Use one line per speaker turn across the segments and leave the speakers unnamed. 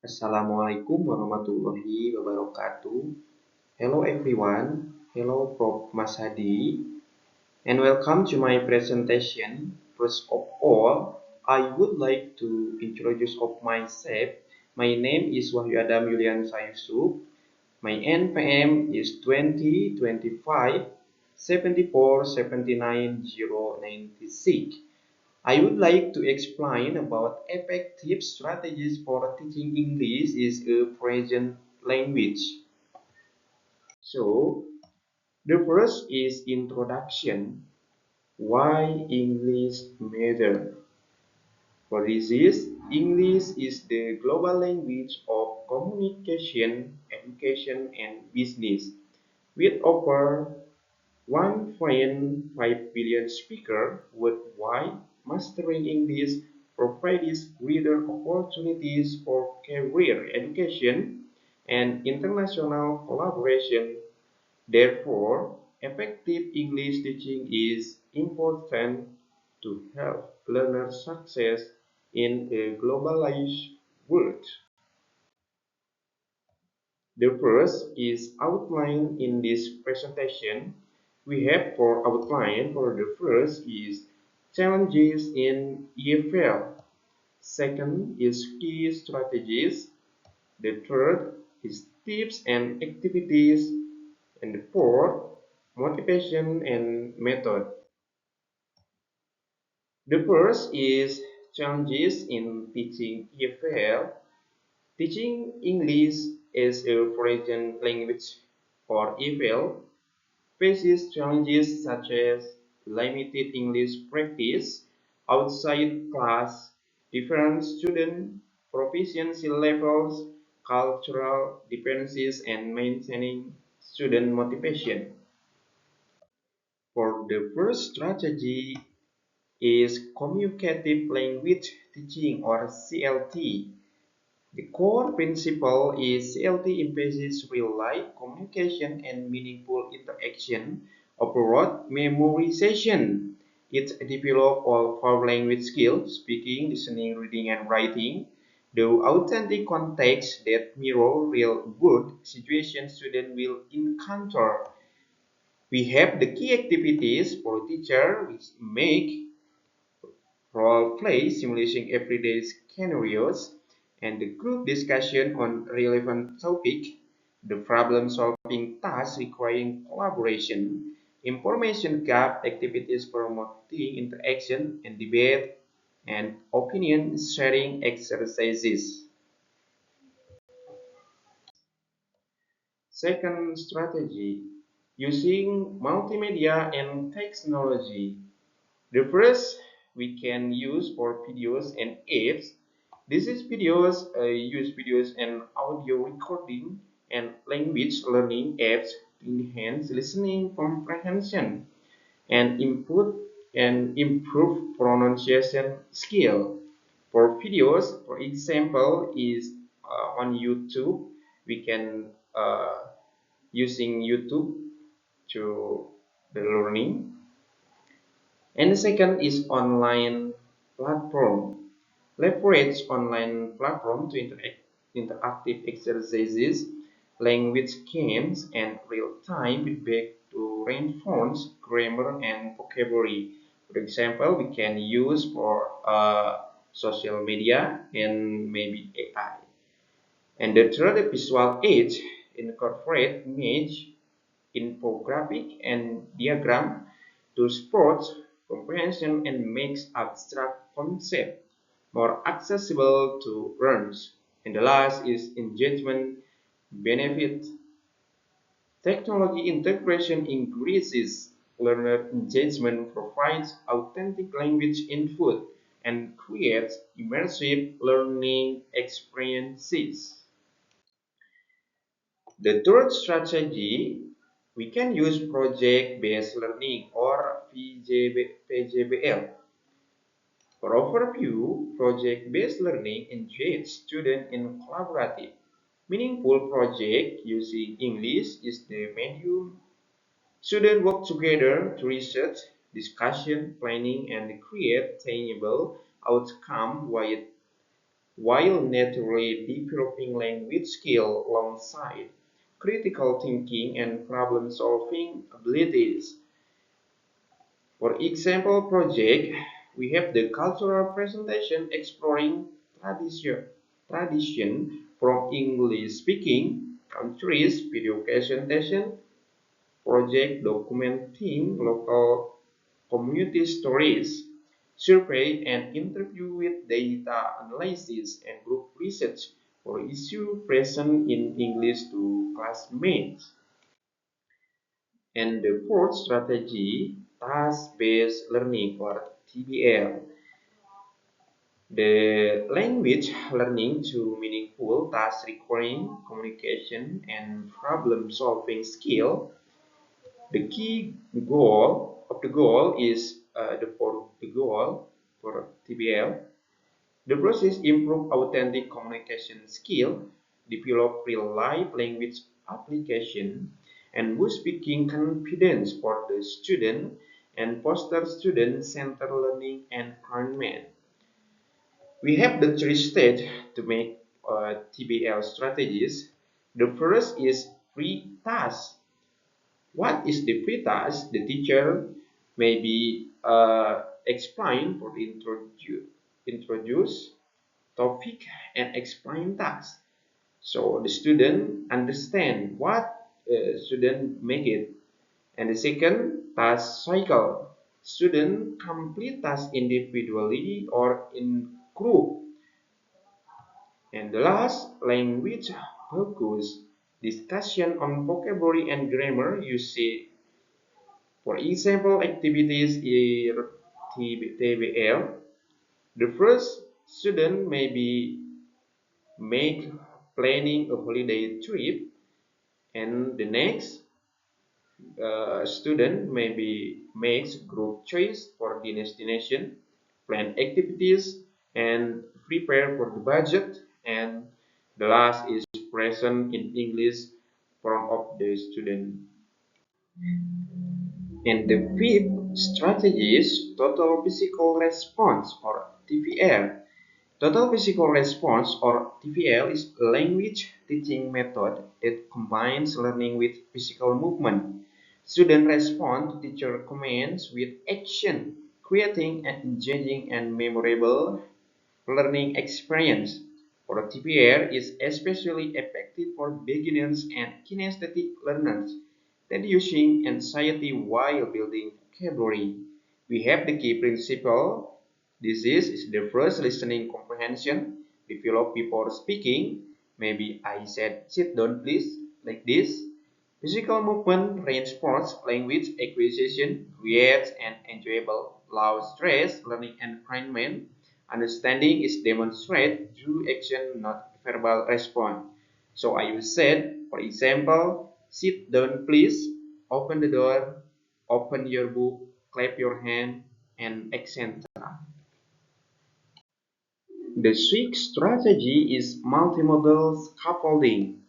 Assalamualaikum warahmatullahi wabarakatuh. Hello everyone. Hello Prof. Mas Hadi. And welcome to my presentation. First of all, I would like to introduce of myself. My name is Wahyu Yuliansyah Yusup. My NPM is 2025 74 79 096. I would like to explain about effective strategies for teaching English is a present language. So, the first is introduction. Why English matter? For this is, English is the global language of communication, education, and business. With over 1.5 billion speakers worldwide, mastering English provides greater opportunities for career education and international collaboration. Therefore, effective English teaching is important to help learners success in a globalized world. The first is outlined in this presentation. We have for outline for the first is challenges in EFL. Second is key strategies. The third is tips and activities. And the fourth, motivation and method. The first is challenges in teaching EFL. Teaching English as a foreign language or EFL faces challenges such as limited English practice outside class, different student proficiency levels, cultural differences, and maintaining student motivation. For the first strategy is communicative language teaching or CLT. The core principle is CLT emphasizes real-life communication and meaningful interaction over memorization. It develops all core language skills, speaking, listening, reading, and writing, though authentic contexts that mirror real-world situations students will encounter. We have the key activities for teacher which make role play simulation everyday scenarios, and the group discussion on relevant topic, the problem solving tasks requiring collaboration, information gap activities promoting interaction and debate, and opinion sharing exercises. Second strategy, using multimedia and technology. The first we can use for videos and apps. This is videos, use videos and audio recording and language learning apps to enhance listening comprehension and input and improve pronunciation skill. For videos, for example, is on YouTube. We can using YouTube to the learning. And the second is online platform. Leverage online platform to interactive exercises, language games, and real-time feedback to reinforce grammar and vocabulary. For example, we can use for social media and maybe AI. And the third visual aids incorporate image, infographic, and diagram to support comprehension and makes abstract concept more accessible to learners. And the last is engagement benefit. Technology integration increases learner engagement, provides authentic language input, and creates immersive learning experiences. The third strategy, we can use project-based learning or PJBL. For overview, project-based learning engages students in collaborative, meaningful project using English is the medium. Students work together to research, discussion, planning, and create tangible outcome while while naturally developing language skill alongside critical thinking and problem-solving abilities. For example project, we have the cultural presentation exploring tradition from English-speaking countries, video presentation, project documenting local community stories, survey and interview with data analysis and group research for issue present in English to classmates. And the fourth strategy, task-based learning or TBL. The language learning to meaningful tasks requiring communication and problem-solving skill. The key goal is the goal for TBL. The process improve authentic communication skill, develop real-life language application, and boost speaking confidence for the student and foster student-centered learning environment. We have the three steps to make TBL strategies. The first is pre-task. What is the pre-task? The teacher maybe explain or introduce topic and explain task. So the student understand what student make it. And the second task cycle. Student complete task individually or in group. And the last language focus discussion on vocabulary and grammar usage. For example, activities in TBL, the first student may be make planning a holiday trip, and the next student maybe makes group choice for the destination, plan activities, and prepare for the budget, and the last is present in English from of the student. And the fifth strategy is total physical response or TPR. Total physical response or TPL is a language teaching method that combines learning with physical movement. Students respond to teacher commands with action, creating an engaging and memorable learning experience. For TPR is especially effective for beginners and kinesthetic learners, reducing anxiety while building vocabulary. We have the key principle. This is the first listening comprehension, develop before speaking. Maybe I said sit down please, like this. Physical movement reinforces language acquisition, creates an enjoyable, low stress learning environment. Understanding is demonstrated through action, not verbal response. So I said, for example, sit down please, open the door, open your book, clap your hand, and etc. The sixth strategy is multimodal scaffolding.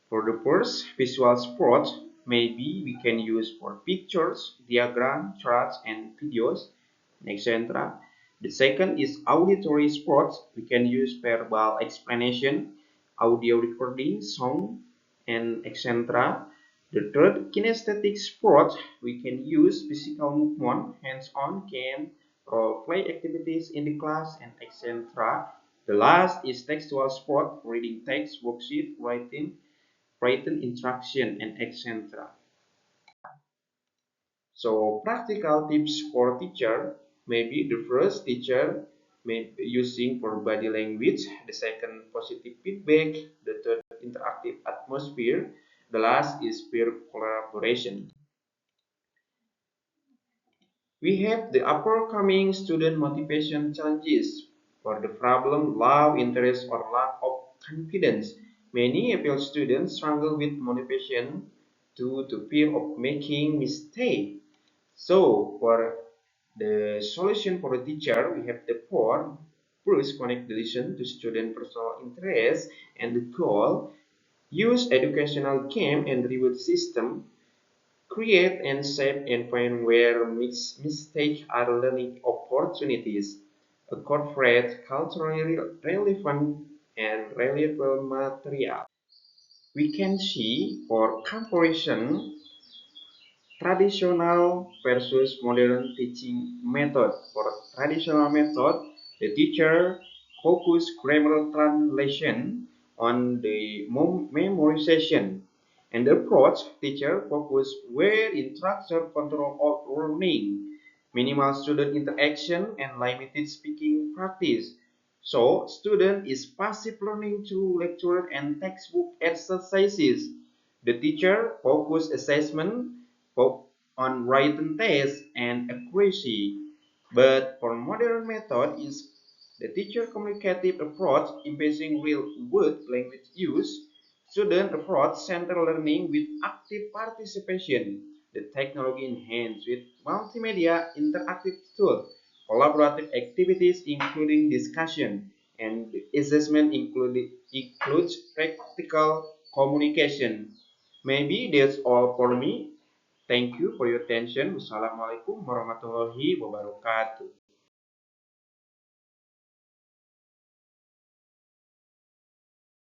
For the first, visual support, maybe we can use for pictures, diagram, charts, and videos, etc. The second is auditory support. We can use verbal explanation, audio recording, song, and etc. The third, kinesthetic support. We can use physical movement, hands-on, game, role play activities in the class, and etc. The last is textual support, reading text, worksheet, written instruction, and etc. So practical tips for teacher, maybe the first teacher may be using for body language, the second positive feedback, the third interactive atmosphere, the last is peer collaboration. We have the upcoming student motivation challenges for the problem low interest or lack of confidence. Many FL students struggle with motivation due to fear of making mistakes. So for the solution for the teacher, we have the four. First, connect the lesson to student personal interest and the goal. Use educational game and reward system. Create and shape environment where mistakes are learning opportunities. incorporate culturally relevant and reliable material. We can see, for comparison, traditional versus modern teaching method. For traditional method, the teacher focus grammar translation on the memorization, and the approach teacher focus where instructor control of learning, minimal student interaction, and limited speaking practice. So, student is passive learning through lecture and textbook exercises. The teacher focus assessment on written tests and accuracy. But for modern method is the teacher communicative approach embracing real world language use, student approach center learning with active participation, the technology enhanced with multimedia interactive tools, collaborative activities including discussion, and assessment includes practical communication. Maybe that's all for me. Thank you for your attention. Wassalamualaikum warahmatullahi wabarakatuh.